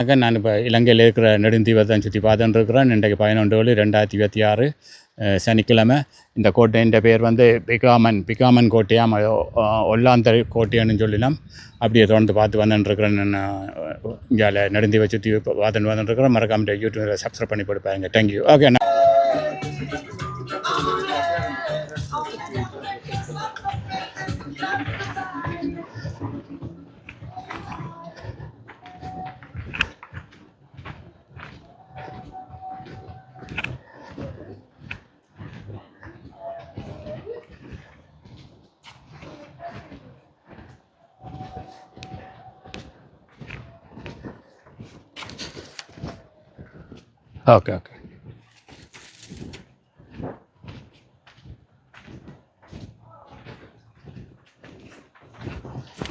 நான் இப்போ இலங்கையில் இருக்கிற நெடுந்தீவை தான் சுற்றி பார்த்துட்டு இருக்கிறேன். இன்றைக்கு 11/7/2026 சனிக்கிழமை. இந்த கோட்டையின் பேர் வந்து பிகாமன் கோட்டையாம், ஒல்லாந்தர் கோட்டைன்னு சொல்லலாம். அப்படியே தொடர்ந்து பார்த்து வந்துட்டுருக்கிறேன். நான் இங்கே நெடுந்தீவை சுற்றி பார்த்துட்டு வந்துட்டுருக்கிறேன். மறக்காம யூடியூப்பில் சப்ஸ்கிரைப் பண்ணி கொடுப்பாங்க. தேங்க்யூ. ஓகே. ஓகே.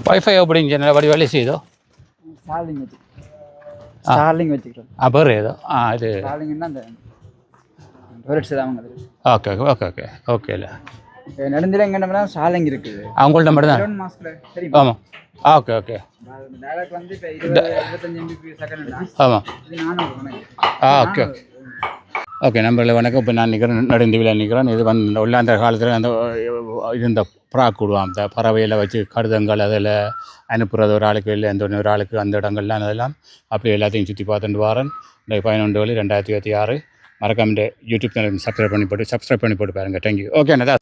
வைஃபை எப்படிங்க நல்லபடி வேலை செய்யுதோ? ஸ்டார்லிங் வச்சுக்கிறோம். பேர் ஏதோ இது ஸ்டார்லிங்னா அந்த டொய்லெட்ஸ் தான் ஓகே. ஓகே இல்லை நடந்தில எங்கன்னா ஸ்டார்லிங் இருக்குது. அவங்கள்ட்ட மட்டும் தான் மாஸ்க்ல சரி. ஆமாம். ஓகே. டயலாக் வந்து இப்போ 25 Mbps செகண்ட். ஆமாம். இது 400. ஓகே. நம்பரில் வணக்கம். இப்போ நான் நெடுந்தீவில் நிற்கிறேன். இது வந்து உள்ளாந்த காலத்தில் அந்த இந்த ப்ராக் விடுவான். அந்த பறவையில் வச்சு கடிதங்கள் அதில் அனுப்புகிறது ஒரு ஆளுக்கு இல்லை ஒரு ஆளுக்கு அந்த இடங்கள்லாம் அதெல்லாம் அப்படி எல்லாத்தையும் சுற்றி பார்த்துட்டு வரேன். இந்த 11/7/2026 மறக்காம இந்த யூடியூப் சேனல் சப்ஸ்கிரைப் பண்ணி போட்டு பாருங்கள். தேங்க்யூ. ஓகே. என்னதா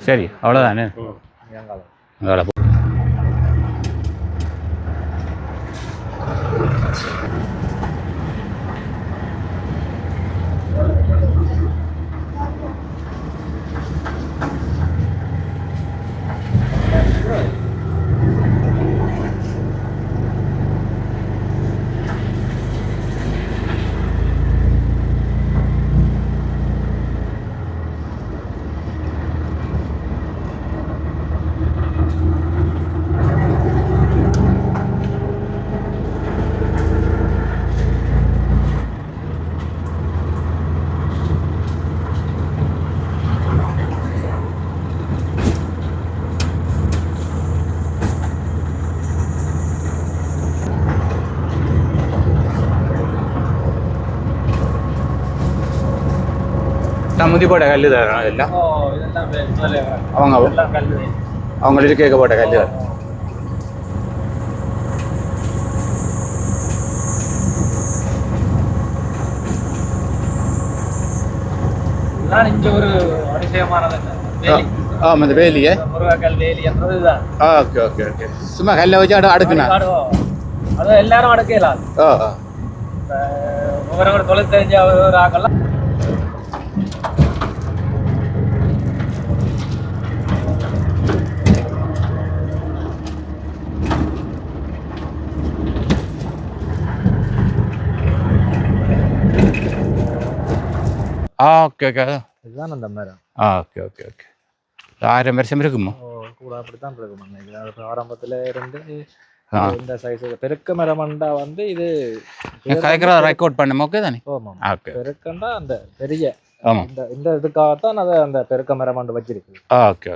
சரி, அவ்வளோதானே. அவ்வளோ நான் முந்தி போட்ட கல் தரோம். இதெல்லாம் அவங்க கேட்க போட்ட கல் தரோம். இங்கே ஒரு அதிசயமானது ஆமாம். இந்த வேலியே முருகக்கல் வேலி என்றதுதான். ஓகே. சும்மா கல்லை வச்சு அடுக்குனா அது எல்லாரும் அடுக்கலாம். ஒவ்வொரு தொழில் தெரிஞ்ச ஒரு ஆக்கலாம். ஓகே. இதுதான் அந்த மரம். ஓகே. 1000 வருஷம் இருக்குமா? கூட அப்படித்தான் இருக்கும். ஆரம்பத்தில் இருந்து இந்த சைஸ் பெருக்க மரமண்டா வந்து இது ரெக்கார்ட் பண்ண ஓகே தானே. பெருக்கண்டா அந்த பெரிய இந்த இதுக்காகத்தான் அதை அந்த பெருக்க மரமண்டு வச்சிருக்கு. ஓகே.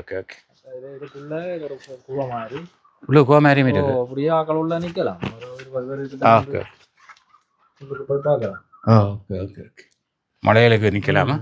இதுக்குள்ள ஒரு குவ மாதிரி அப்படியே ஆக்கள் உள்ள நிக்கலாம். ஓகே. மலையிலுக்கு நிற்கலாமா?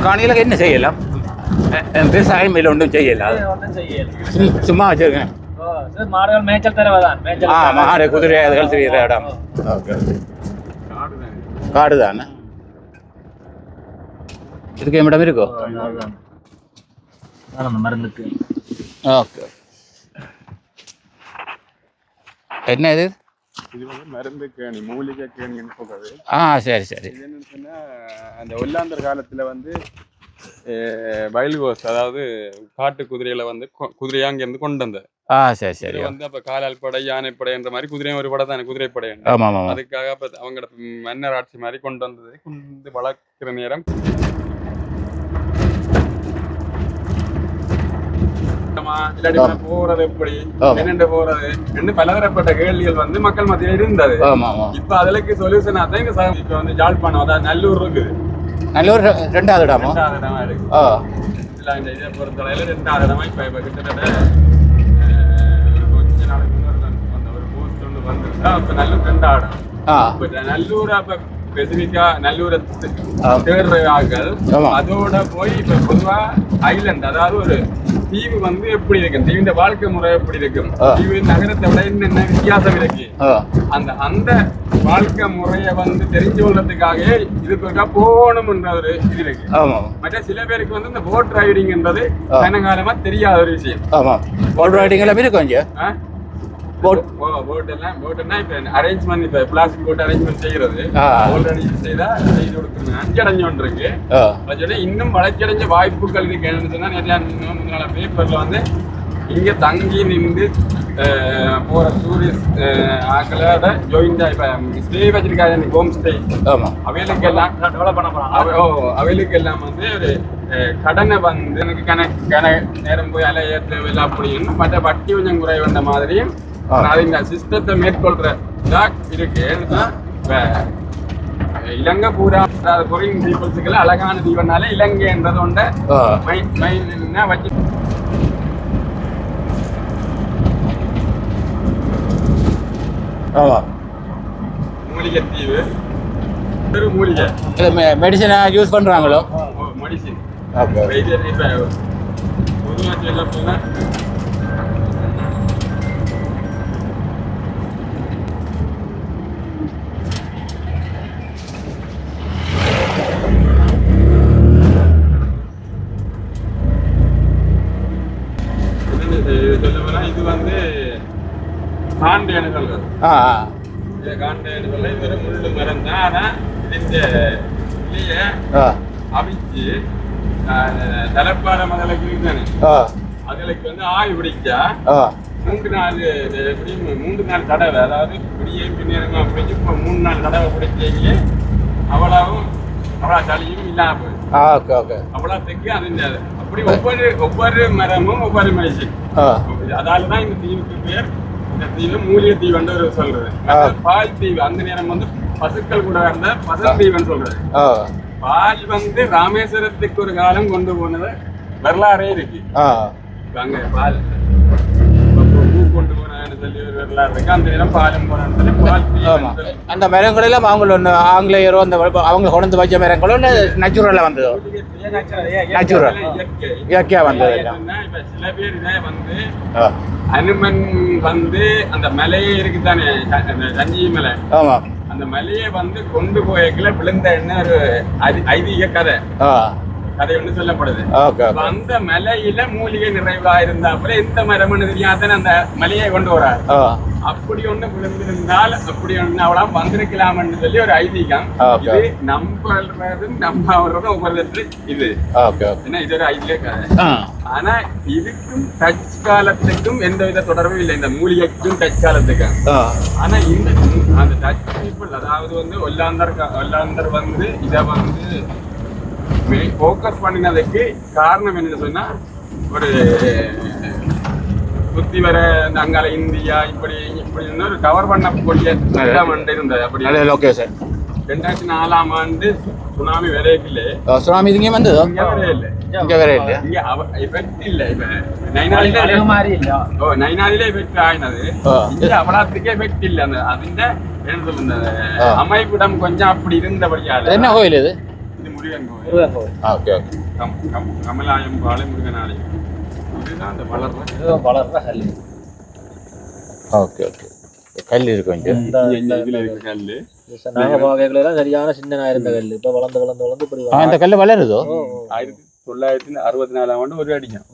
காணிகளுக்கு என்ன செய்யலாம்? விவசாயம் இல்லை, ஒன்றும் செய்யலாம். சும்மா வச்சிருக்கேன். மாடுகள் மேய்ச்சல் தரவதான். மாடு குதிரை அதுகள் தெரியுற இடம். காடு தானே. இதுக்கு இடம் இருக்கோ? அந்த மருந்துக்கு. ஓகே. என்ன இது? இது வந்து மருந்து கேணி, மூலிகை கேணின்னு சொல்றது. சரி சரி. இது என்னன்னு சொன்னா அந்த ஒல்லாந்தர் காலத்துல வந்து வைல்ட் அதாவது காட்டு குதிரையில வந்து குதிரையா அங்க இருந்து கொண்டு வந்த. சரி சரி. வந்து அப்ப காலால் படை, யானைப்படை என்ற மாதிரி குதிரையும் ஒரு படை தானே, குதிரைப்படை. ஆமா ஆமா. அதுக்காக அப்ப அவங்களோட மன்னர் ஆட்சி மாதிரி கொண்டு வந்தது. கொண்டு வளர்க்கிற நேரம் போறது எப்படி, என்னென்ன போறது என்று பலதரப்பட்ட கேள்விகள் வந்து மக்கள் மத்தியில இருந்தது. இப்ப அதுக்கு சொல்யூஷனா தான் இப்ப வந்து யாழ்ப்பாணம், அதாவது நல்லூர் இருக்குது. நல்லூர் ரெண்டாவது இடமா இருக்கு. இந்த இதை பொறுத்தளவுல ரெண்டாவது இடமா இப்ப கிட்டத்தட்ட கொஞ்ச நாளைக்கு முன்னாடி ஒரு போஸ்ட் ஒன்று வந்துருந்தா அப்ப நல்லூர் ரெண்டாவது இடம். நல்லூர் அப்ப ஸ்பெசிபிக்கா நல்லூரை தேடுற ஆட்கள் அதோட போய் இப்ப பொதுவா ஐலண்ட், அதாவது ஒரு தீவு வந்து எப்படி இருக்கும், தீவின் வாழ்க்கை முறை எப்படி இருக்கும், தீவு நகரத்தை விட என்னென்ன வித்தியாசம் இருக்கு, அந்த வாழ்க்கை முறையை வந்து தெரிஞ்சு கொள்றதுக்காக இதுக்கு போகணும்ன்ற ஒரு இது இருக்கு. மற்ற சில பேருக்கு வந்து இந்த போட் ரைடிங்ன்றது கனகாலமா தெரியாத ஒரு விஷயம். போட் ரைடிங் எல்லாம் இருக்கும். அரேஞ்ச்மெண்ட் இப்ப பிளாஸ்டிக் போட்டு அரேஞ்ச்மெண்ட் செய்யறது ஆல்ரெடி செய்தா செய்து கொடுக்கணும். அஞ்சடைஞ்சு ஒன்று இருக்கு. இன்னும் வளர்ச்சியடைஞ்ச வாய்ப்புகள் இருக்கு. நிறைய முன்னால பேப்பர்ல வந்து இங்க தங்கி நின்று போற டூரிஸ்ட் ஆக்களோட ஜாயிண்டா இப்ப ஸ்டே வச்சிருக்காங்க, ஹோம் ஸ்டே. அவைகளுக்கு எல்லாம் டெவலப் பண்ண போறாங்க. அவைகளுக்கு எல்லாம் வந்து ஒரு கடனை வந்து எனக்கு கணக்கு நேரம் போய் அலைய தேவையில்லை அப்படின்னு மற்ற வட்டி கொஞ்சம் குறை வந்த மாதிரியும் இந்த சிஸ்டத்தை மேற்கொள்ற இருக்கு. இலங்கை பூரா கொரியன் பீப்புள்ஸுக்கு அழகான தீவனால இலங்கைன்றதோட வச்சு மூலிகை தீவு, ஒரு மூலிகை மெடிசனா யூஸ் பண்றாங்களோ. மெடிசின் இப்ப பொதுவாக சொல்ல போனா இது வந்து காண்டேன்னு சொல்றது. காண்டேன்னு சொல்ல இது ஒரு முள்ளு மரம் தான். ஆனா இந்த இலைய அவிச்சு தலைப்பாட முதலுக்கு தானே அதுக்கு வந்து ஆய் பிடிச்சா 3 நாள் தடவை, அதாவது பிடியே பின்னேறமா பிடிச்சி 3 நாள் தடவை பிடிச்சீங்க அவ்வளவும் சளியும் இல்லாம போயிடும். அவ்வளோ தெற்கு அது அப்படி ஒவ்வொரு மரமும் ஒவ்வொரு மெடிசின். அதாலதான் இந்த தீவுக்கு பேர், இந்த தீவு மூலிகை தீவுன்னு ஒரு சொல்றது. பால் தீவு அந்த நேரம் வந்து பசுக்கள் கூட இருந்த பசு தீவுன்னு சொல்றது. பால் வந்து ராமேஸ்வரத்துக்கு ஒரு காலம் கொண்டு போனது வரலாறே இருக்கு. அங்க பால் கொண்டு போனான்னு சொல்லி ஒரு வரலாறு இருக்கு. அந்த நேரம் பாலும் போனான்னு பால் அந்த மரங்கள் எல்லாம் அவங்கள ஒன்று ஆங்கிலேயரோ அந்த அவங்க கொண்டு வச்ச மரங்களோ இல்லை நேச்சுரலாக வந்ததோ? நேச்சுரல் இயற்கையாக வந்தது. இப்ப சில பேர் இதை வந்து அனுமன் வந்து அந்த மலையே இருக்குதானே, சஞ்சீவி மலை, அந்த மலையை வந்து கொண்டு போயக்குள்ள விழுந்த என்ன ஒரு ஐதீக கதை ஒண்ணு சொல்லப்படுது. அந்த மலையில மூலிகை நிறைவா இருந்தாப்புல எந்த மரம்னு தெரியாத அந்த மலையை கொண்டு வராரு. அப்படி ஒண்ணு விழுந்திருந்தால் அப்படி ஒண்ணு அவளாம் வந்திருக்கலாம்னு சொல்லி ஒரு ஐதீகம். இது நம்புறதும் நம்பாவதும் ஒவ்வொரு இது என்ன, இது ஒரு ஐதீக கதை. ஆனா இதுக்கும் டச் காலத்துக்கும் எந்த வித தொடர்பும் இல்லை, இந்த மூலிகைக்கும் டச் காலத்துக்கும். ஆனா இந்த அந்த டச் பீப்புள், அதாவது வந்து ஒல்லாந்தர் வந்து இதை வந்து ஃபோக்கஸ் பண்ணினதுக்கு காரணம் என்னன்னு சொன்னா, ஒரு சுத்தி வர அங்கால இந்தியா இப்படி ஒரு கவர் பண்ணக்கூடிய இருந்தது. அப்படி 2004ஆம் ஆண்டு சுனாமி வரையிலே சுனாமி இங்க வந்தது. இங்க வரையில எஃபெக்ட் இல்ல. இப்ப நைனாதிலே எஃபெக்ட் ஆயினது. இங்க அவ்வளோத்துக்கே எஃபெக்ட் இல்ல. அந்த அதிന്റെ என்ன சொல்லுங்க அமைப்பிடம் கொஞ்சம் அப்படி இருந்தபடியால. என்ன கோயில் இது? முருகன் கோயில். கமலாயம் பாலை முருகன் ஆலயம். இதுதான் அந்த வளர்ற கல். Okay okay. கல் இருக்கு கொஞ்சம். இதுல இருக்க கல்லு நாங்க பார்க்கல சரியான சின்ன இருந்த கல் இப்ப வளர்ந்து வளர்ந்து வளர்ந்து இப்படி அந்த கல் வளருதோ. 1964 ஆண்டு ஒரு அடிக்கும்.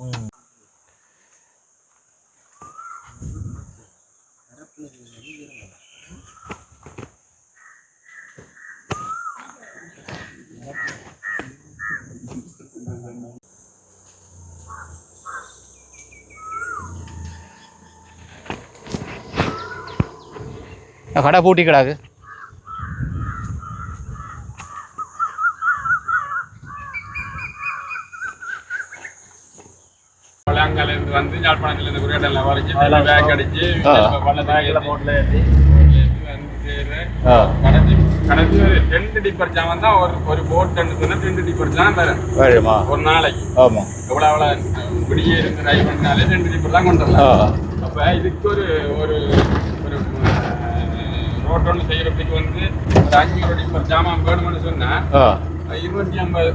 கடை பூட்டி கிடாக்கு. பழங்காலேருந்து வந்து யாழ்ப்பாணத்திலேருந்து குறையடெல்லாம் வரைஞ்சி பேக் அடிச்சு போட்டில் ஏற்றி வந்து கடைசி ஒரு 2 டிப்பர் ஜாமன் தான் ஒரு போட் 2 டிப்பர் ஜாம் வரும் ஒரு நாளைக்கு. ஆமாம், எவ்வளோ இப்படியே இருந்து ட்ரைவ் பண்ணாலே 2 டிப்பர் தான் கொண்டு வரலாம். அப்போ இதுக்கு ஒரு ஒரு ரோட் ஒன்று செய்யறதுக்கு வந்து ஒரு 500 டிப்பர் ஜாமான் வேணும்னு சொன்னா 250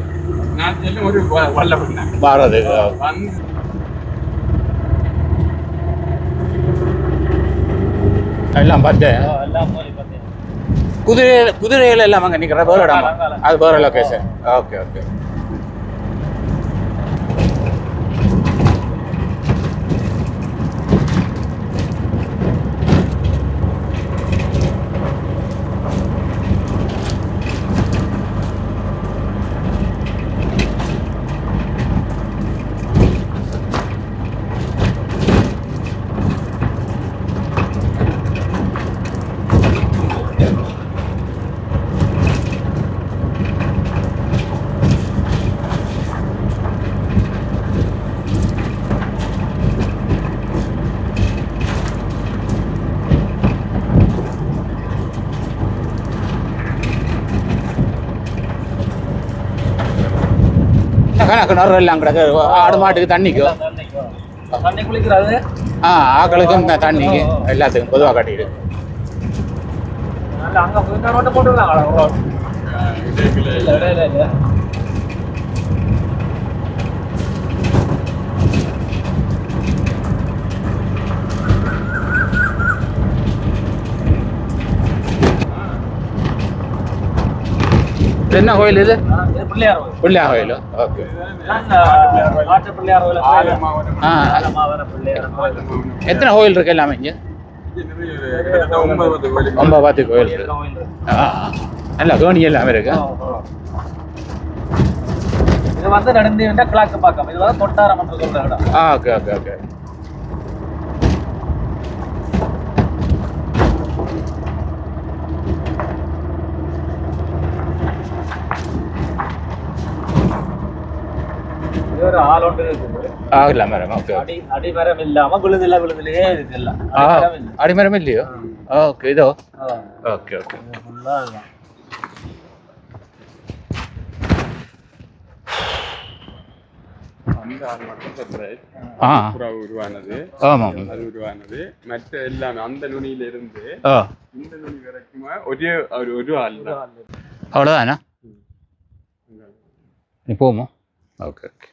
நாட்கள் ஒரு வல்ல பண்ணாங்க மாறது வந்து எல்லாம் பார்த்தேன். குதிரைகள் எல்லாம் அங்கே நிற்கிற வேறு இடம், அது வேறு லொக்கேஷன். Okay okay. கிணறு எல்லாம் கிடக்கு. ஆடு மாட்டுக்கு தண்ணிக்கும் தண்ணி குளிக்கிறது ஆக்களுக்கும் தண்ணிக்கு எல்லாத்துக்கும் பொதுவாக கட்டிடு. அங்கே போட்டுருக்காங்க. என்ன கோயில் இது? பிள்ளையார் பிள்ளையார் கோயில். ஓகே. எத்தனை கோயில் இருக்கு எல்லாமே இங்கே? 9 கோயில் இருக்கு. நல்லா கவனி எல்லாமே இருக்கு. இது வந்து நடந்து கிழக்கு பக்கம். இது வந்து தொட்டாரம் என்று சொல்ற இடம். Okay okay okay. ஒரு ஆளோண்டு இருக்குது. மரம். ஓகே. அடிமரம் இல்லாம விழுதுலயே இருக்குல்ல. அடிமரம் இல்லையோ? ஓகே. இதோ. Okay okay. உருவானது. ஆமாம், அது உருவானது. மற்ற எல்லாமே அந்த நுனியில இருந்து இந்த நுனி வரைக்கும் ஒரு ஆள் தான். அவ்வளோதானா? நீ போமா? Okay okay.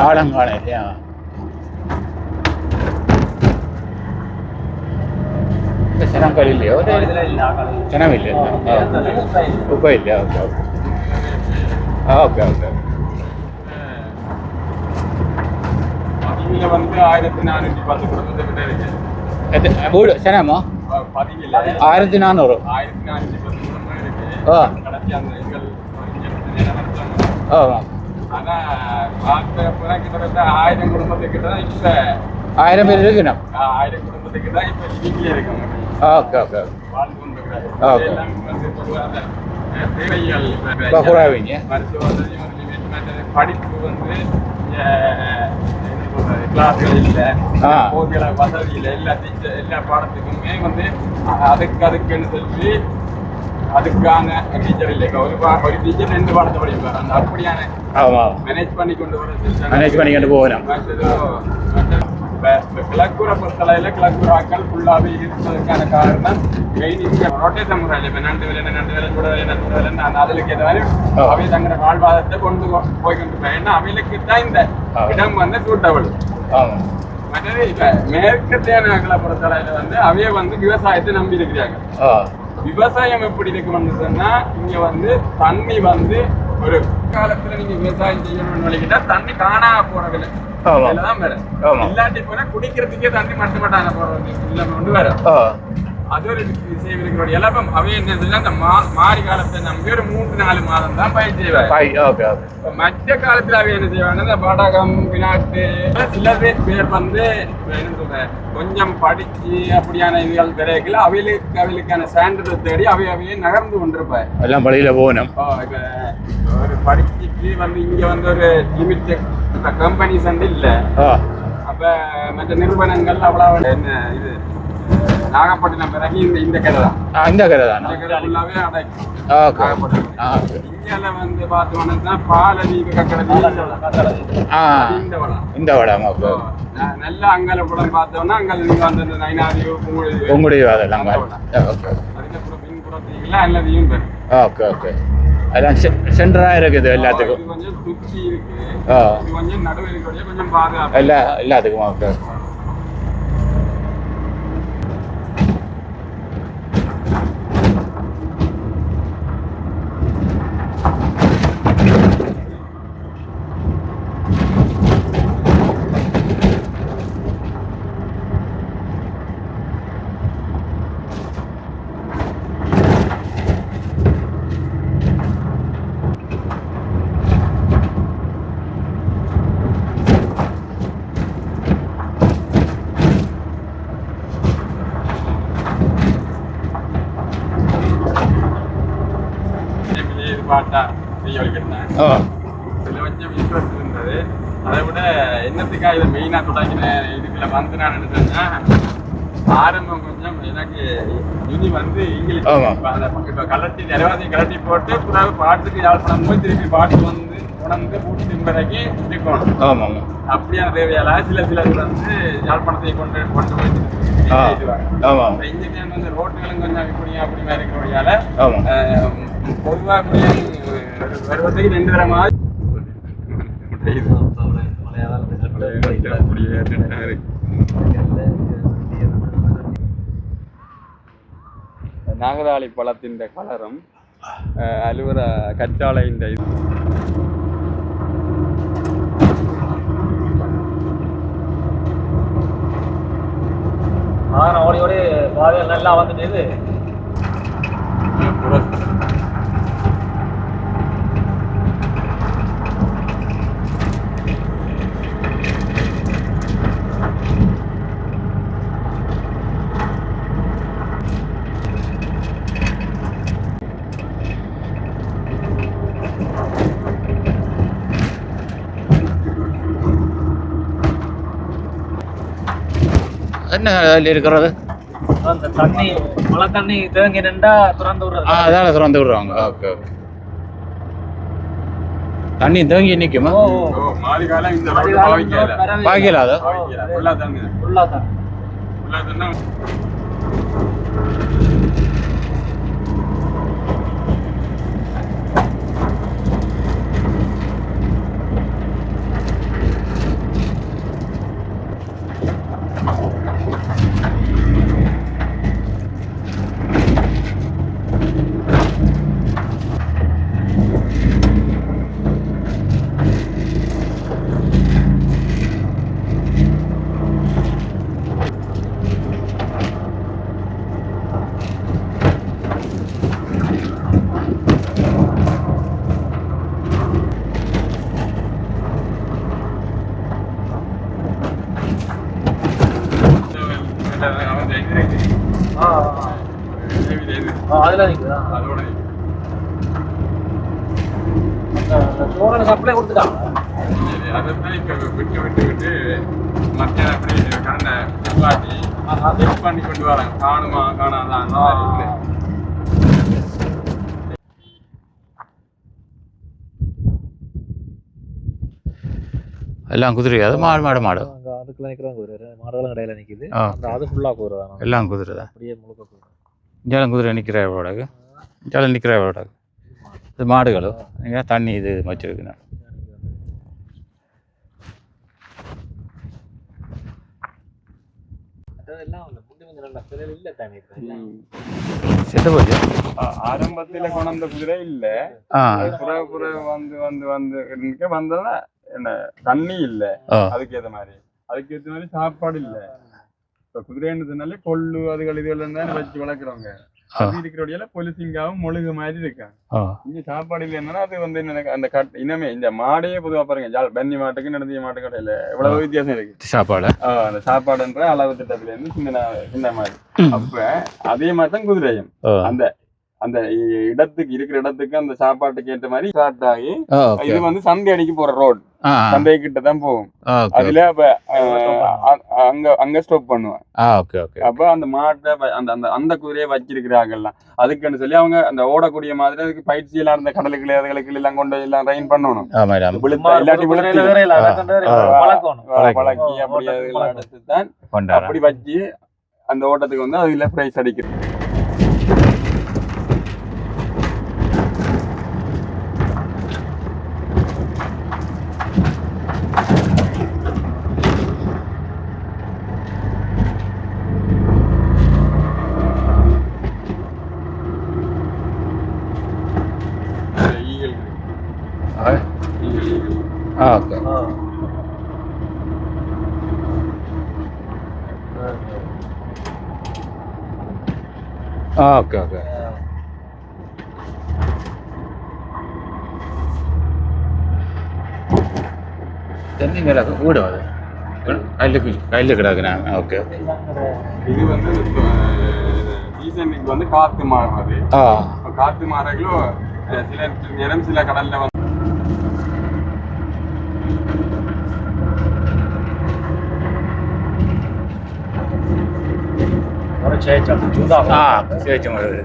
ஆழம் காணலையா? ஜனங்கள் இல்லையோ? ஜனம் இல்லையா? உப்ப இல்லையா? Okay okay okay okay. பதிவில வந்து 1410 குடும்பத்துக்கிட்ட இருக்கு. வீடு ஜனமா? பதிவில 1400. 1410 குடும்பம் இருக்கு. கடைசி அந்த எங்கள் ஆனா பார்க்க போனா கிட்டத்தட்ட 1000 குடும்பத்துக்கிட்ட தான் இப்ப 1000 பேர் இருக்கணும். 1000 குடும்பத்துக்கு காலத்துக்கு தான் இப்போ லிவிங்லேயே இருக்காங்க. ஓகே ஓகே வாழ்ந்து கொண்டிருக்கிறாங்க. ஓகே. எல்லாம் வந்து பொதுவாக தேவைகள் குறைவிங்க. மருத்துவ வசதி மற்ற படிப்பு வந்து கிளாஸ்கள் இல்லை, போகிற வசதி இல்லை, எல்லா பாடத்துக்குமே வந்து அதுக்குன்னு சொல்லி அதுக்கான டீச்சர் இல்லை. ஒரு டீச்சர் 2 பாடத்தை படிப்பார். அந்த அப்படியான மேனேஜ் பண்ணி கொண்டு வர போகலாம். கிழக்குற பொறுத்தளவில் கிழக்குறாக்கள் ஃபுல்லாகவே இருப்பதற்கான காரணம் ரொட்டேஷன் முறையில் இப்போ நண்டு வேலை கூட வேலை அதுக்கு ஏதாவது அவை தங்கிற வாழ்வாதாரத்தை கொண்டு போய்கொண்டு ஏன்னா அவைகளுக்கு தான் இந்த இடம் வந்து சூட்டபிள். மற்றது இப்போ மேற்கத்தியான பொறுத்தளவில் வந்து அவைய வந்து விவசாயத்தை நம்பி இருக்கிறாங்க. விவசாயம் எப்படி இருக்குன்னு சொன்னா இங்க வந்து தண்ணி வந்து ஒரு காலத்துல நீங்க விவசாயம் செய்யணும்னு நினைக்கிட்டா தண்ணி காணா போறதில்லை. தான் வேற இல்லாட்டி போனா குடிக்கிறதுக்கே தண்ணி மட்டும் மாட்டாங்க போறது இல்லாம கொண்டு வர அது ஒரு விஷயம் இருக்கிறோட எல்லாம் அவை என்ன அந்த மாறி காலத்தை நம்பி ஒரு 3-4 மாதம் தான் பயிர் செய்வாங்க. மற்ற காலத்துல அவை என்ன செய்வாங்க இந்த படகம் பினாட்டு சில பேர் வந்து என்ன சொல்ற கொஞ்சம் படிச்சு அப்படியான இதுகள் கிடைக்கல அவைகளுக்கான சான்றிதழ் தேடி அவையே நகர்ந்து கொண்டிருப்பாரு. எல்லாம் பள்ளியில போகணும். இப்ப ஒரு படிச்சுட்டு வந்து இங்க வந்து ஒரு லிமிடெட் கம்பெனிஸ் வந்து இல்ல. அப்ப மற்ற நிறுவனங்கள் அவ்வளவு என்ன இது நாகப்பட்டினம் பிறகு இந்த கடை தான். இந்த கடை ஃபுல்லாவே அடைக்கும். இந்தியால வந்து பார்த்தோம்னா பாலதி இந்த வடம் நல்ல அங்கால படம் பார்த்தோம்னா அங்கே நீங்க வந்து நைனாதியோ உங்களுடைய அதெல்லாம் அதுக்கப்புறம் பின்புறத்தீங்களா எல்லாத்தையும் பெறும். ஓகே ஓகே அதெல்லாம் சென்டராக இருக்குது எல்லாத்துக்கும். கொஞ்சம் சுற்றி இருக்கு, கொஞ்சம் நடுவில் இருக்கிற கொஞ்சம் பாதுகாப்பு எல்லாத்துக்கும். ஓகே பாட்டா செய்ய வைக்கிறேன். இதில் கொஞ்சம் இன்ட்ரெஸ்ட் இருந்தது. அதை விட என்னத்துக்காக இதை மெயினாக தொடங்கின இதுக்குள்ள வந்து நான் நினைச்சேன்னா ஆரம்பம் கொஞ்சம் எனக்கு இனி வந்து இங்கிலீஷ் இப்போ கலட்டி நிறைவாதி கலட்டி போட்டு பிறகு பாட்டுக்கு யாழ்ப்பாணம் போய் திருப்பி பாட்டு வந்து உணர்ந்து கூட்டி திம்பரைக்கு இருக்கணும். அப்படியான தேவையால சில வந்து யாழ்ப்பாணத்தை கொண்டு போய் இன்ஜினியர் வந்து ரோட்டுகளும் கொஞ்சம் அப்படிமா இருக்கிறபடியால பொதுவாக வருவதுக்கு 2 தரமாக நாகதாளி பழத்தின் கலரும் அலுவர கற்றாழையின் இது ஓடி ஓடி பாதையில் நல்லா வந்துட்டு என்ன இருக்கிறது அந்த தண்ணி மழை தண்ணி தேங்கி நின்றா திறந்து விடுறது. அதால திறந்து விடுறாங்க. ஓகே ஓகே தண்ணி தேங்கி நிற்குமா? மாறி காலம் இந்த பாய்க்கல அது ஃபுல்லா தண்ணி அதில் நிற்குதா? அதோட நிக்குது. சோழனை சப்ளை கொடுத்துட்டாங்க. சரி, அதைத்தான் இப்ப விட்டு விட்டு விட்டு மத்தியானம் அப்படி கடனை நிப்பாட்டி செக் பண்ணி கொண்டு வராங்க. காணுமா காணாதான் அந்த மாதிரி இருக்குது. எல்லாம் குதிரை அது மாடு மாடு அங்கே அதுக்குள்ள நிற்கிறாங்க குதிரை, மாடுகளும் கடையில் நிற்கிது. ஆ. அந்த அது ஃபுல்லாக குதிரை தானே, எல்லாம் குதிரை தான். அப்படியே முழுக்க குதிரை. இஞ்சாலும் குதிரை நிற்கிற எவ்வளோடாக்கு, இஞ்சாலும் நிற்கிற எவ்வளோடாக்கு. இது மாடுகளும் இங்கே தண்ணி இது வச்சிருக்குண்ணா. செத்து போச்சு. ஆரம்பத்துல கொண்ட குதிரை இல்ல, புற வந்து வந்து வந்து வந்தா என்ன தண்ணி இல்ல, அதுக்கு ஏத்த மாதிரி சாப்பாடு இல்ல. இப்ப குதிரைன்றதுனால கொள்ளு அதுகள் இதுகள் தான் வச்சு வளர்க்குறவங்க. அது இருக்கிற பொலிசிங்காவும் மொழுகு மாதிரி இருக்காங்க. இங்க சாப்பாடு இல்லைன்னா அது வந்து அந்த இனமே இந்த மாடையே பொதுவா பாருங்க, பன்னி மாட்டுக்கு நடந்திய மாட்டு கடையில எவ்வளவு வித்தியாசம் இருக்கு சாப்பாடு. அந்த சாப்பாடுன்ற அளவு திட்டத்துல இருந்து சின்ன மாதிரி. அப்ப அதே மாதிரிதான் குதிரையும் அந்த அந்த இடத்துக்கு இருக்கிற இடத்துக்கு அந்த சாப்பாட்டுக்கு ஏற்ற மாதிரி ஸ்டார்ட் ஆகி இது வந்து சந்தை அடிக்கு போற ரோட், சந்தை கிட்ட தான் போகும். அதுல அப்ப அங்க ஸ்டாப் பண்ணுவேன். அப்ப அந்த மாட்டை அந்த அந்த குதிரையை வச்சிருக்கிறாங்கல்லாம் அதுக்குன்னு சொல்லி அவங்க அந்த ஓடக்கூடிய மாதிரி அதுக்கு பயிற்சி எல்லாம் இருந்த கடலுக்கு அதுகளுக்கு எல்லாம் கொண்டு எல்லாம் ட்ரெயின் பண்ணணும். இல்லாட்டி பழக்கி அப்படி அதெல்லாம் எடுத்துதான் அப்படி வச்சு அந்த ஓட்டத்துக்கு வந்து அதுல பிரைஸ் அடிக்கிறது. Okay okay. தென்னை மேல வீடு அது கையில் கிடக்குறா. ஓகே. இது வந்து சீசனுக்கு வந்து காத்து மாறுறது. காத்து மாறங்களோ சில நேரம் சில கடல்ல வந்து சேச்சம் வருது.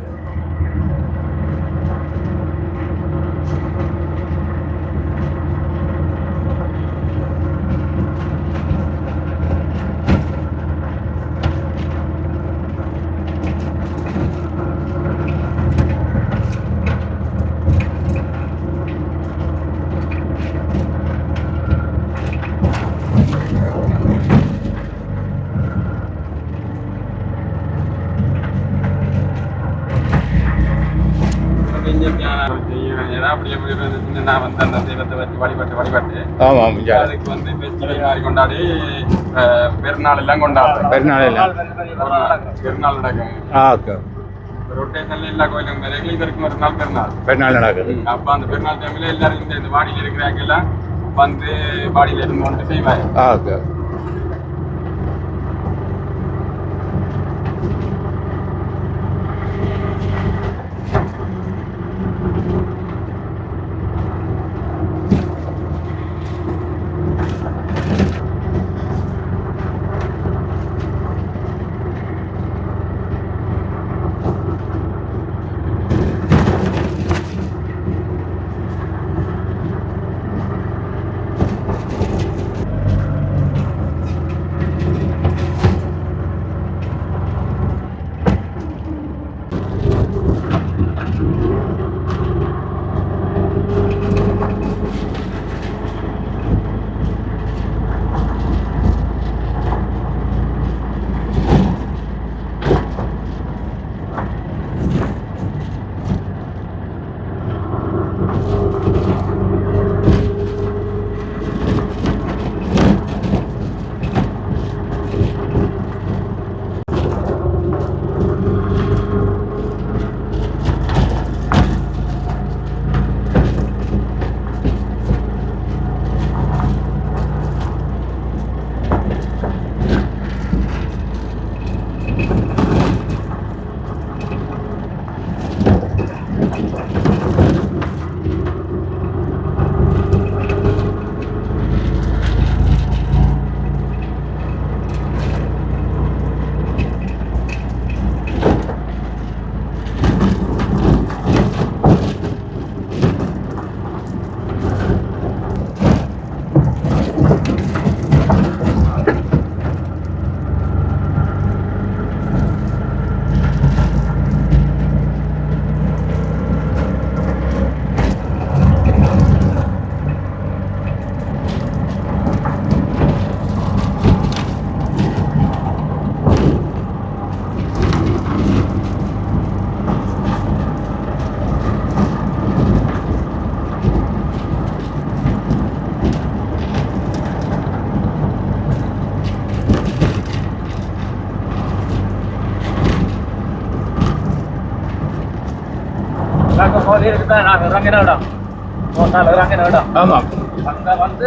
கொண்டாடி பெருநாள் எல்லாம் கொண்டாடுறோம். பெருநாள் நடக்கும். ரொட்டேஷன்ல எல்லா கோயிலும் இதற்கு ஒரு நாள் பெருநாள் நடக்குது. அப்ப அந்த பெருநாள் டைம்ல எல்லாரும் இந்த வாடியில இருக்கிறாங்க எல்லாம் வந்து வாடியில இருந்து வந்து செய்வாங்க. இருக்குதான் நான் இறங்கின இடம் 3 நாள் இறங்கின இடம். ஆமாம். அங்கே வந்து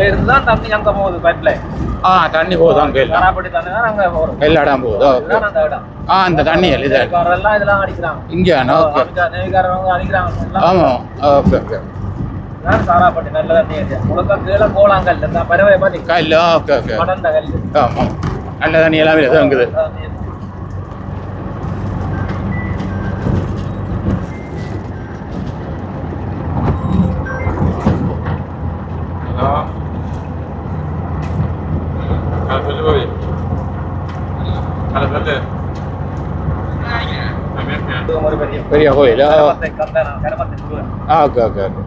இருந்து தான் தண்ணி அங்கே போகுது பைப்ல. தண்ணி போகுது அங்கே எல்லாம். கராப்பட்டி தண்ணி தான் அங்கே போகிறோம். எல்லா இடம் போகுது. இதுதான் அந்த இடம். அந்த தண்ணி இது எல்லாம் இதெல்லாம் அடிக்கிறாங்க. இங்கே ஓகே. நெய்காரவங்க அடிக்கிறாங்க. ஆமாம். Okay okay. சாராப்பட்டி நல்ல தண்ணி ஏரியா. முழுக்க கீழே போலாங்கல் இந்த பறவை பற்றி கல். Okay okay. கடந்த கல். ஆமாம். நல்ல தண்ணி எல்லாமே இருக்குது. பெரிய கோயில். Okay okay okay.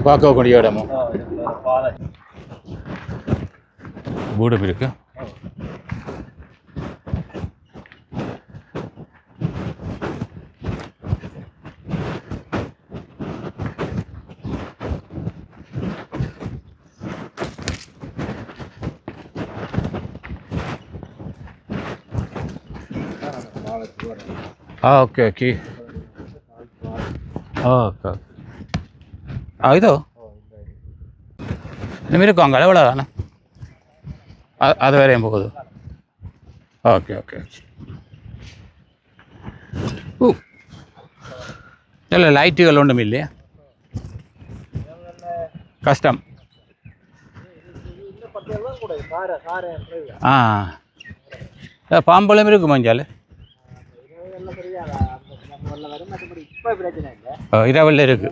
பார்க்கக்கூடிய இடமும் கூடம் இருக்கு. Okay okay. ஓகே. இதோ இனிமேல் இருக்கும் அங்கே அளவில் தானே அது வரையும் போகுது. Okay okay. இல்லை லைட்டுகள் ஒன்றும் இல்லையா? கஷ்டம். பாம்பளம் இருக்கு மஞ்சால். இரவில் இருக்கு.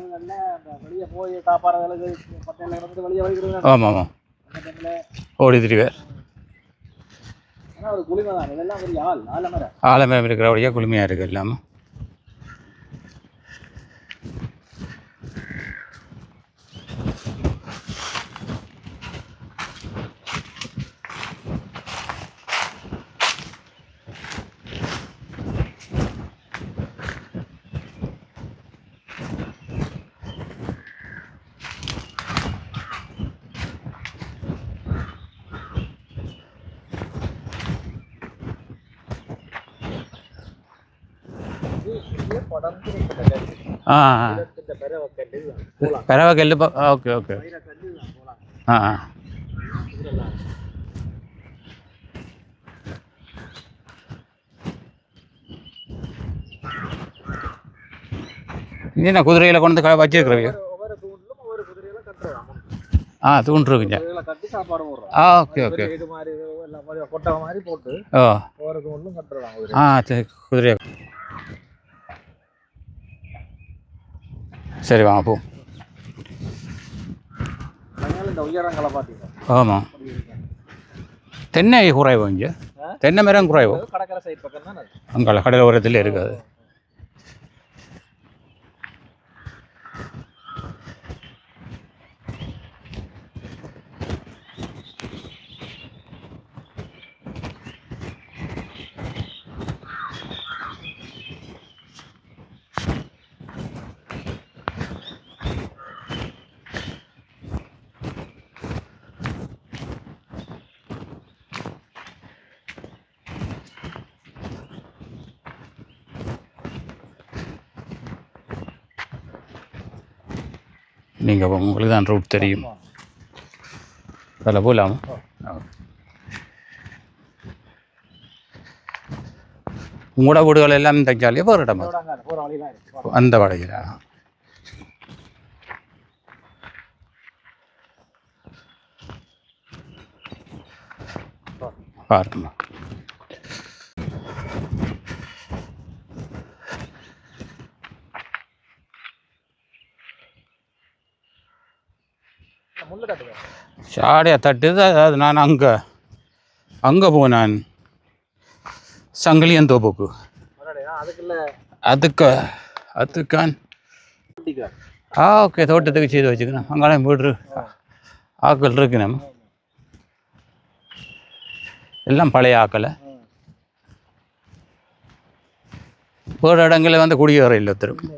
ஆமாம் ஆமாம். ஓடி திரிவார். ஆலமரம் இருக்கிற வழியாக குளுமையாக இருக்குது எல்லாமே. பரவக்கல்லு. Okay okay. இது என்ன குதிரையில் கொண்டு வந்து வச்சிருக்கிறீங்க? தூண்டு இருக்குங்க. Okay okay. சரி குதிரையை. சரி வாங்க போ. ஆமாம். தென்னை குறைவோ இங்கே? தென்னை மரம் குறைவோ? அங்கே கடல் ஓரத்தில் இருக்காது. நீங்கள் உங்களுக்கு தான் ரூட் தெரியும். அதில் போகலாமா? உங்களோட வீடுகள் எல்லாம் தைச்சாலே போகிற இடமா அந்த வடையில் பாருமா. சாடையாக தட்டுது. அதாவது நான் அங்கே போனான் சங்கிலியன் தோப்புக்கு அதுக்கான் ஓகே தோட்டத்துக்கு செய்து வச்சுக்கணும். அங்கெல்லாம் வீடு ஆக்கள் இருக்கு. நம்ம எல்லாம் பழைய ஆக்களை வேறு இடங்களில் வந்து குடியேற இல்லை திரும்ப.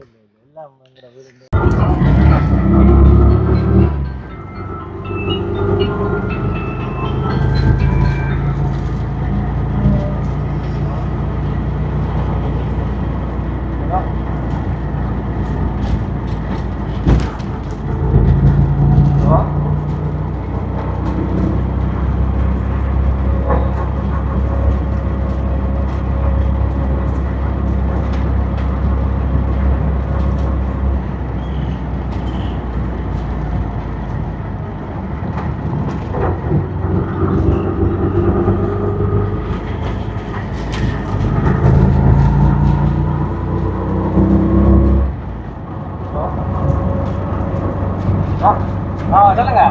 சொல்லுங்க.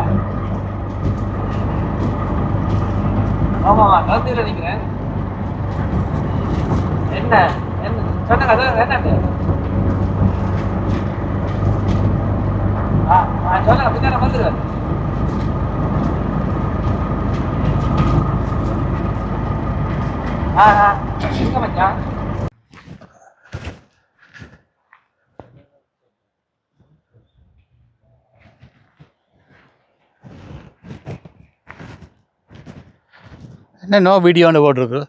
ஆமாம் கலந்துல நிற்கிறேன். என்ன சொன்னாங்க என்னண்டு சொல்லுங்க. பின்னாடி வந்துடுவேன். எங்க மச்சான்? என்ன நோ வீடியோன்னு போட்டிருக்கு.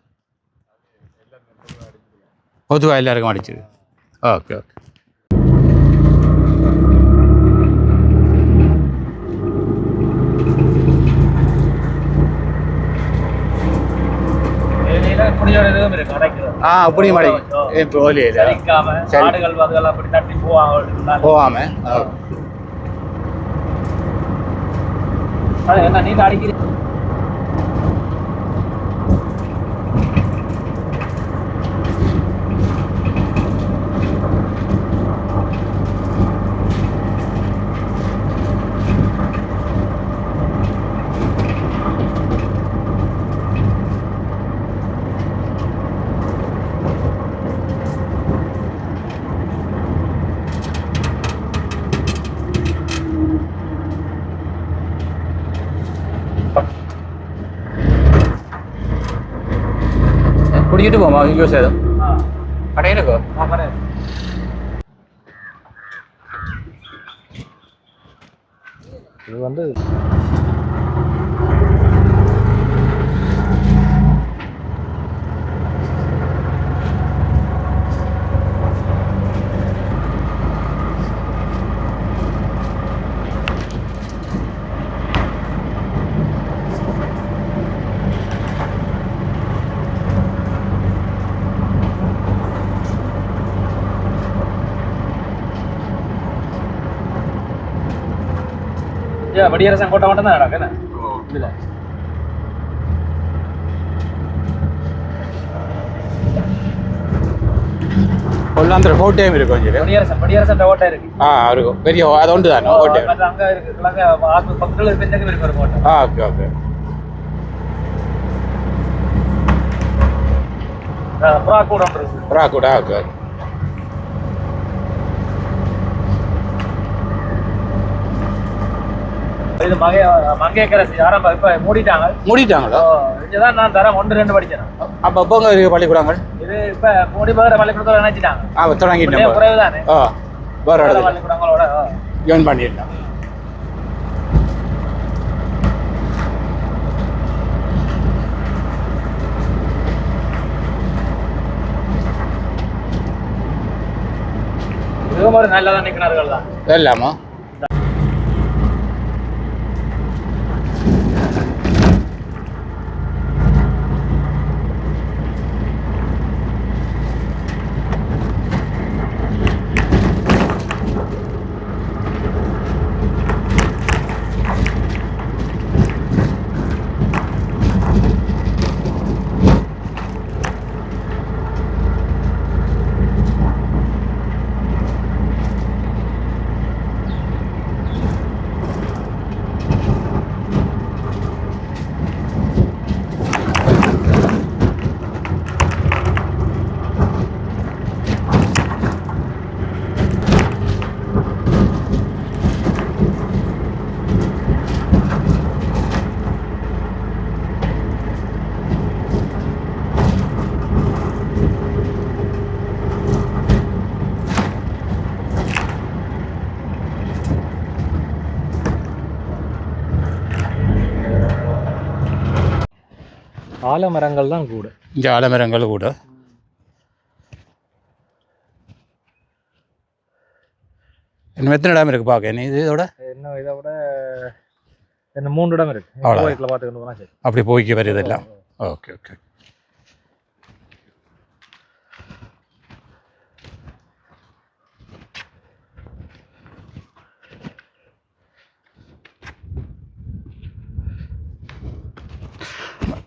பொதுவாக எல்லாருக்கும் அடிச்சிது. Okay okay. அப்படியும் மழை போகாம என்ன நீங்க அடிக்கிறீங்க. குடிக்கிட்டு போமா இங்கே சேதம் கடையிலக்கோ கடை இது வந்து வடியரசன் கோட்டை மட்டும் தான் நடக்கு. இதுல கொல்லாந்திர கோட்டையும் இருக்கும். வடியரசன் கோட்டை இருக்கு. இருக்கும் பெரிய அது ஒன்று தானே கோட்டை. அங்க இருக்கு பக்கத்துல இருக்கு ஒரு கோட்டை. Okay okay. புறாக்கூட ஓகே. இது மங்கையரசி ஆரம்ப இப்ப மூடிட்டாங்களோ? இதுதான் நான் தரம் 1-2 படிச்சேன். அப்போ எப்போங்க இருக்கு பள்ளிக்கூடங்கள்? இது இப்ப மூடி போகிற பள்ளிக்கூடத்தோட நினைச்சிட்டாங்க. தொடங்கிட்டேன். குறைவு தானே வேற பள்ளிக்கூடங்களோட ஜாயின் பண்ணிடலாம். இதுவும் ஒரு நல்லதான் நிற்கிறார்கள் தான் எல்லாமா ஆலமரங்கள் தான் கூட. இங்கே ஆலமரங்கள் கூட. இன்னும் எத்தனை இடம் இருக்குது பார்க்க? நீ இதோட இன்னும் இதை விட இன்னும் 3 இடம் இருக்குது. கோயிலில் பார்த்துக்கிட்டு போனால் சரி. அப்படி போய்க்கு வருது எல்லாம். Okay okay.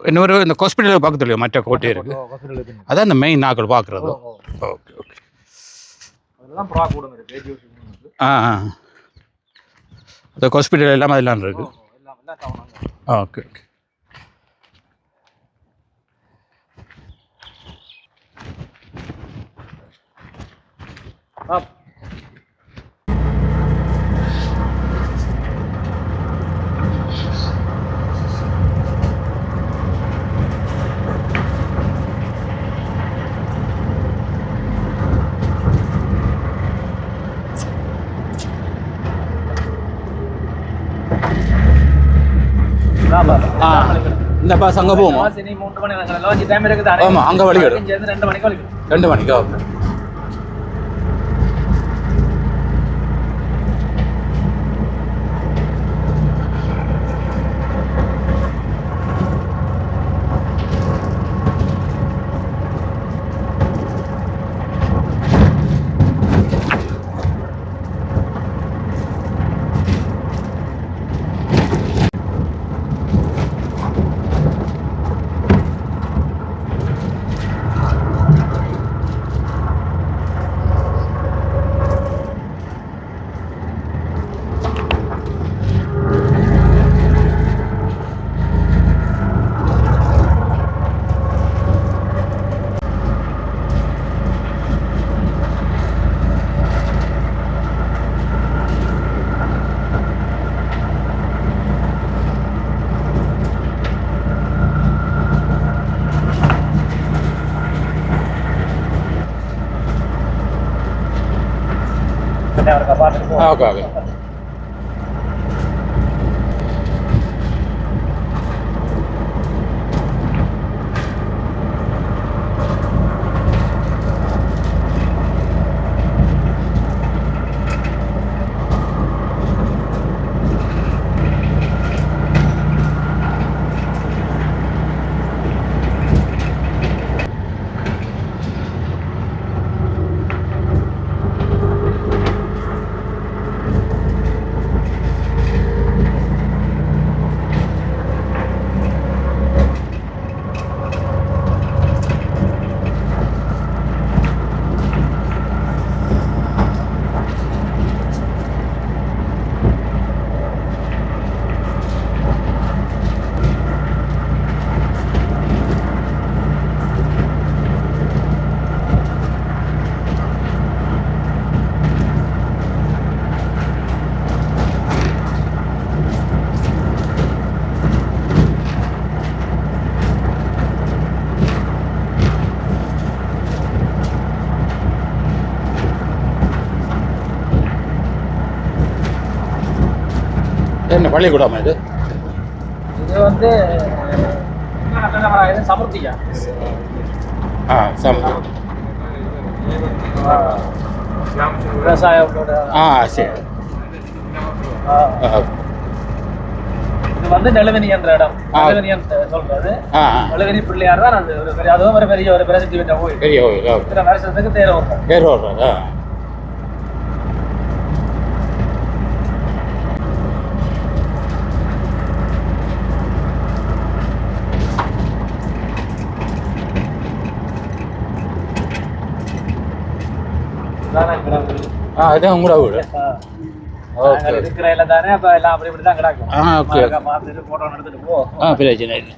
இன்னொரு இந்த ஹாஸ்பிட்டலுக்கு பக்கத்துலையோ மற்ற கோட்டை இருக்குது. அதான் இந்த மெயின் நாக்கள் பார்க்குறது. Okay okay. அதெல்லாம் ப்ரா கூட இருக்குது. அந்த ஹாஸ்பிட்டல் எல்லாம் அதெல்லாம் இருக்குது. Okay okay. இந்த பஸ் அங்கே போவோம். ஆமாம், அங்கே வழி கிடும். 2 மணிக்கு. ஓகே. Okay okay. என்ன பள்ளிக்கூடமா இது? இது வந்து சமுர்த்தியா? சமுர்த்தி. விவசாயத்தோட. சரி. இது வந்து நெலுவனி என்ற இடம். நெலுவனி சொல்றது. நெலுவனி பிள்ளையார் தான் அது. அதுவும் ஒரு பெரிய ஒரு பிரசித்தி பெற்ற கோயில். பெரிய கோயில். இத்தனை வருஷத்துக்கு தேர் ஓடுறோம். தேர் ஓடுறதா? அதான் உங்களோட வீடு. இருக்கிற இல்லை தானே. அப்போ எல்லாம் அப்படி இப்படி தான் கிடக்கும். ஓகே. பார்த்துட்டு ஃபோட்டோ எடுத்துட்டு போ. பிரச்சனை இல்லை.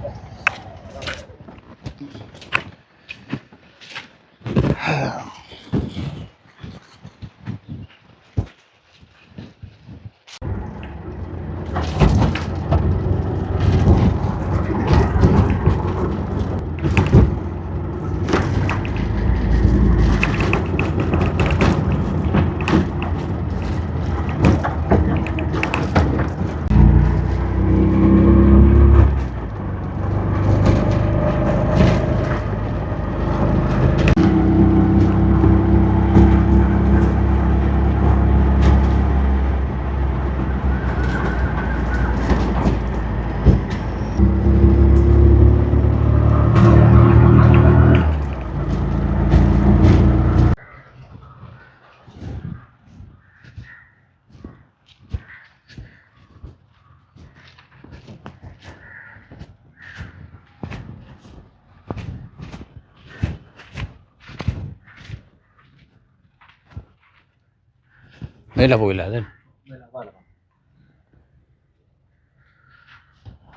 மேலே போகல அது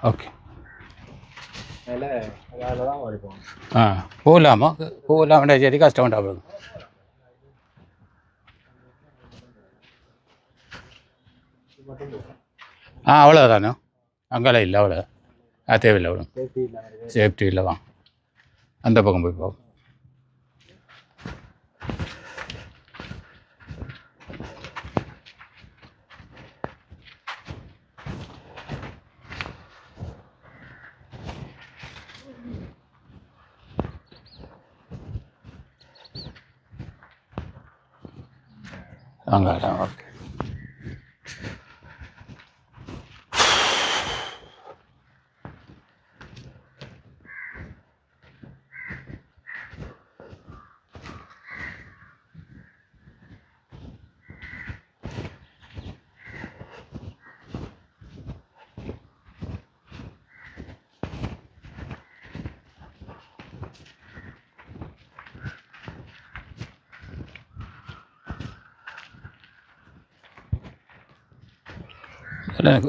ஓகே மேலே அதில் தான் வரைப்போம். போகலாமா போகலாம்டா சரி கஷ்டம் உண்டாகும். அவ்வளோதானே அங்கெல்லாம் இல்லை அவ்வளோ தேவையில்லை அவ்வளோ சேஃப்டி இல்லை வாங்க அந்த பக்கம் போய் போகும். அங்கே ஓகே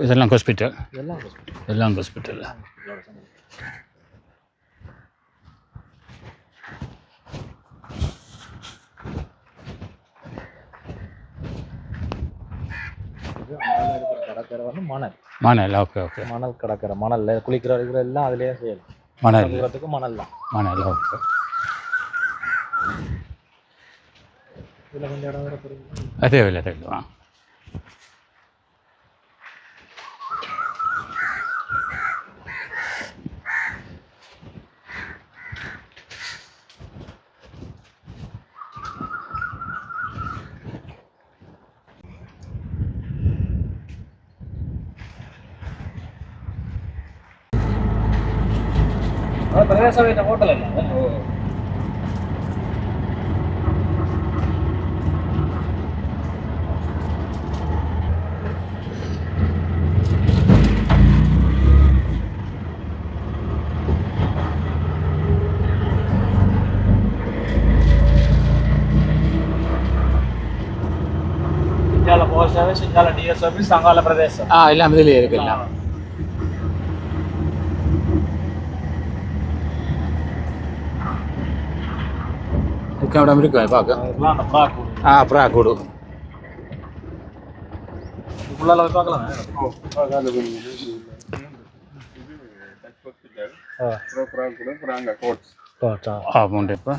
இதெல்லாம் ஹாஸ்பிட்டல் எல்லாம் ஹாஸ்பிட்டல். கடற்கரை வந்து மணல் ஓகே ஓகே மணல் கடற்கரை மணலில் குளிக்கிற எல்லாம் அதுலேயே செய்யலாம். மணல் மணல் தான் மணல் ஓகே. இதில் கொஞ்சம் இடம் வேறு தேவையில்லை தேவையில்லை. பிரதேச வீட்டை ஹோட்டல் இல்லை. இந்தியாவில் போஸ்ட் சர்வீஸ், இந்தியாவில் டிஎஸ் சர்வீஸ், அங்கால பிரதேசம் எல்லாம் இதிலே இருக்குல்ல. இடம் இருக்கு பார்க்க. ப்ராக்கூடு உள்ளால பார்க்கலாம். இப்போ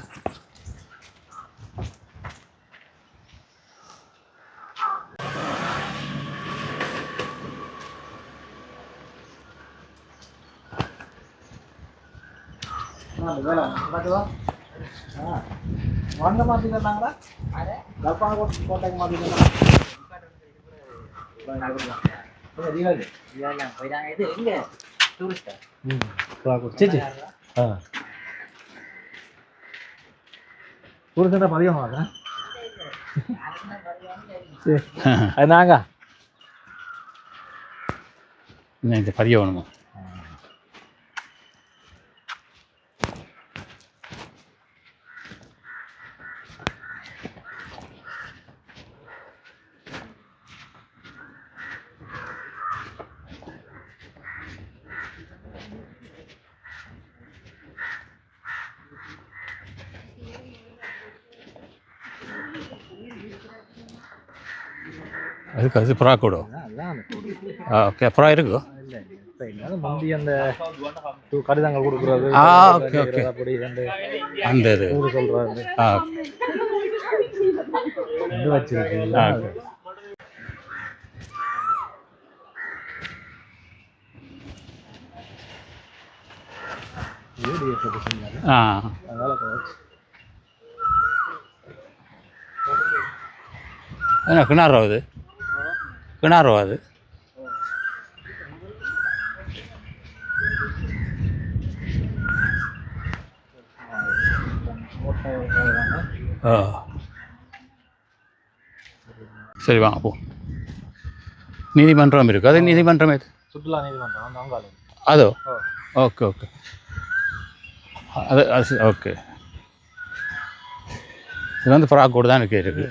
வாங்க மாற்றிக்கிறாங்களா? கல்பான கோட்டைக்கு மாற்றிக்கலாம். டூரிஸ்ட் பதியம் வாங்க அது நாங்க இந்த பதியம் வேணுமா? அதுக்கு அது புறா கூட ஓகே புறா இருக்கோ முந்தி அந்த கடிதங்கள் கொடுக்குறது ஓகே ஓகே அப்படி அந்த இது சொல்றாரு வச்சிருக்கு. என்ன கிணறு அது கிணறு அது சரி வாங்க போ. நீதிமன்றம் இருக்குது அது நீதிமன்றம் எது? சுற்றுலா நீதிமன்றம் அதோ ஓகே ஓகே அது ஓகே இது வந்து ஃப்ராக் கூட தான் இருக்குது.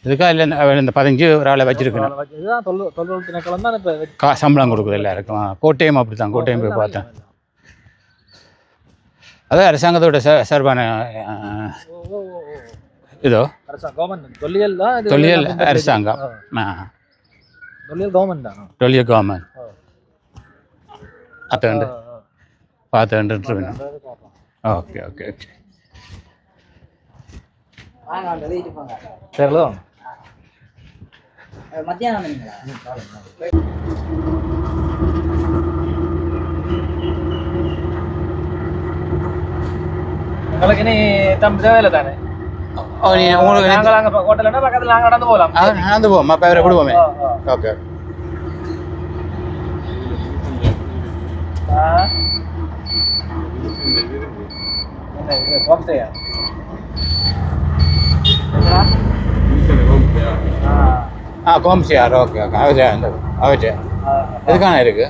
இதுக்காக இல்லை இந்த 15 ஒரு ஆளை வச்சிருக்கணும். இதுதான் தொழில் திணைக்களம் தான் இப்போ சம்பளம் கொடுக்குது எல்லாருக்கும். கோட்டையும் அப்படி தான், கோட்டையும் போய் பார்த்தேன். அதான் அரசாங்கத்தோட சார்பான இதோ கவர்மெண்ட் தொல்லியல் தான், தொல்லியல் அரசாங்கம். தொல்லியல் கவர்மெண்ட் தான், தொல்லியல் கவர்மெண்ட் பார்த்துட்டு. ஓகே ஓகே ஓகே சரிங்களா? மத்தியானம் உங்களுக்கு இனி தம்பி தேவையில்லை தானே? உங்களுக்கு நாங்கள் அங்கே ஹோட்டல்னா பக்கத்தில் நாங்கள் நடந்து போகலாம். நடந்து போவோம், அப்போ அவரை விடுவோமே. ஓகே கோம்சியார். ஓகே ஓகே அவர்கிட்ட எதுக்கான இருக்குது?